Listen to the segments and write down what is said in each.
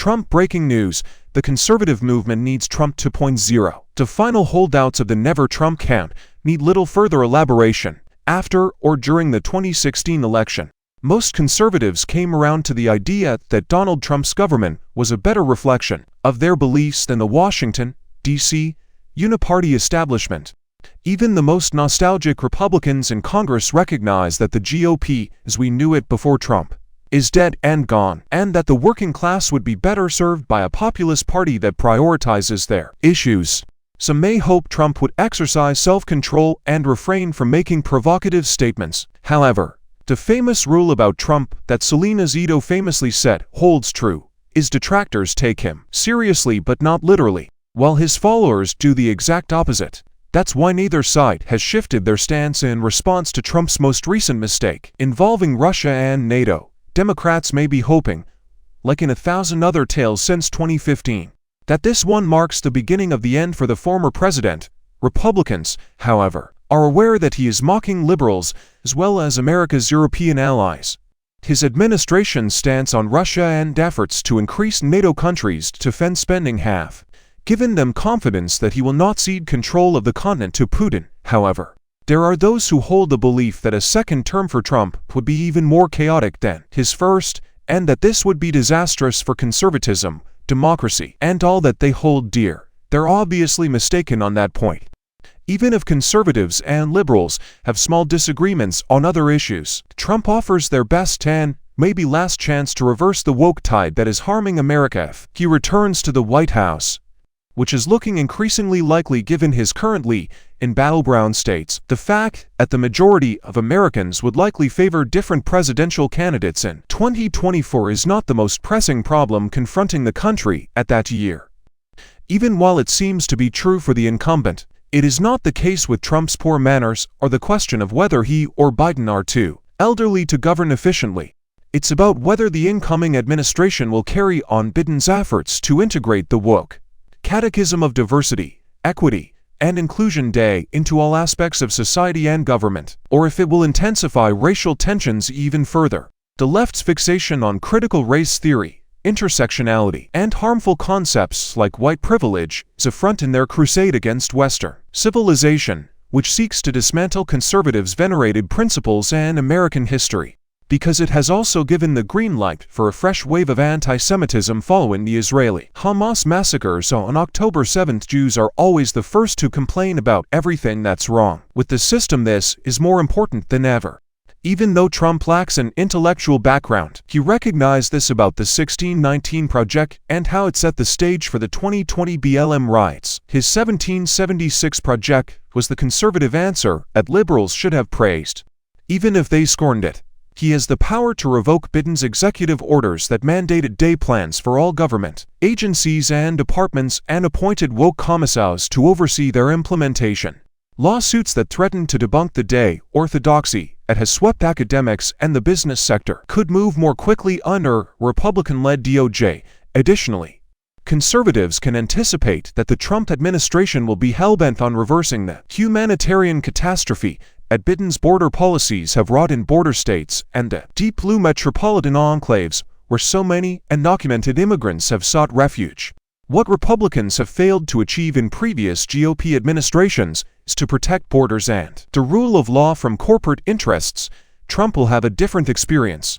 Trump breaking news, the conservative movement needs Trump 2.0. The final holdouts of the Never Trump camp need little further elaboration. After or during the 2016 election, most conservatives came around to the idea that Donald Trump's government was a better reflection of their beliefs than the Washington, D.C., uniparty establishment. Even the most nostalgic Republicans in Congress recognize that the GOP, as we knew it before Trump, is dead and gone, and that the working class would be better served by a populist party that prioritizes their issues. Some may hope Trump would exercise self-control and refrain from making provocative statements. However, the famous rule about Trump that Selena Zito famously said holds true. His detractors take him seriously but not literally, while his followers do the exact opposite. That's why neither side has shifted their stance in response to Trump's most recent mistake involving Russia and NATO. Democrats may be hoping, like in 1,000 other tales since 2015, that this one marks the beginning of the end for the former president. Republicans, however, are aware that he is mocking liberals as well as America's European allies. His administration's stance on Russia and efforts to increase NATO countries to fend spending have given them confidence that he will not cede control of the continent to Putin. However, there are those who hold the belief that a second term for Trump would be even more chaotic than his first, and that this would be disastrous for conservatism, democracy, and all that they hold dear. They're obviously mistaken on that point. Even if conservatives and liberals have small disagreements on other issues, Trump offers their best and maybe last chance to reverse the woke tide that is harming America if he returns to the White House, which is looking increasingly likely given his current lead in battleground states. The fact that the majority of Americans would likely favor different presidential candidates in 2024 is not the most pressing problem confronting the country at that year. Even while it seems to be true for the incumbent, it is not the case with Trump's poor manners or the question of whether he or Biden are too elderly to govern efficiently. It's about whether the incoming administration will carry on Biden's efforts to integrate the woke catechism of diversity, equity, and inclusion day into all aspects of society and government, or if it will intensify racial tensions even further. The left's fixation on critical race theory, intersectionality, and harmful concepts like white privilege is a front in their crusade against Western civilization, which seeks to dismantle conservatives' venerated principles and American history, because it has also given the green light for a fresh wave of anti-Semitism following the Israeli-Hamas massacres on October 7. Jews are always the first to complain about everything that's wrong with the system. This is more important than ever. Even though Trump lacks an intellectual background, he recognized this about the 1619 Project and how it set the stage for the 2020 BLM riots. His 1776 Project was the conservative answer that liberals should have praised, even if they scorned it. He has the power to revoke Biden's executive orders that mandated day plans for all government agencies and departments and appointed woke commissars to oversee their implementation. Lawsuits that threaten to debunk the day orthodoxy that has swept academics and the business sector could move more quickly under Republican-led DOJ. Additionally, conservatives can anticipate that the Trump administration will be hell-bent on reversing the humanitarian catastrophe that Biden's border policies have wrought in border states and the deep blue metropolitan enclaves where so many undocumented immigrants have sought refuge. What Republicans have failed to achieve in previous GOP administrations is to protect borders and the rule of law from corporate interests. Trump will have a different experience.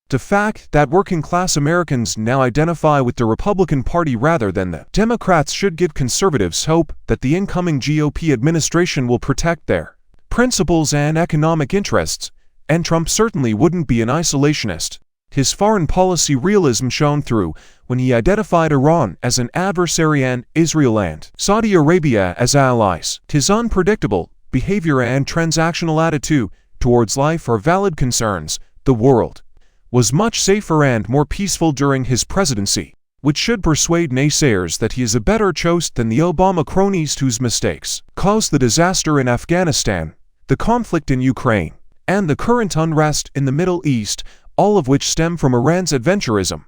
The fact that working-class Americans now identify with the Republican Party rather than the Democrats should give conservatives hope that the incoming GOP administration will protect their principles and economic interests, and Trump certainly wouldn't be an isolationist. His foreign policy realism shone through when he identified Iran as an adversary and Israel and Saudi Arabia as allies. His unpredictable behavior and transactional attitude towards life are valid concerns. The world was much safer and more peaceful during his presidency, which should persuade naysayers that he is a better choice than the Obama cronies whose mistakes caused the disaster in Afghanistan, the conflict in Ukraine, and the current unrest in the Middle East, all of which stem from Iran's adventurism.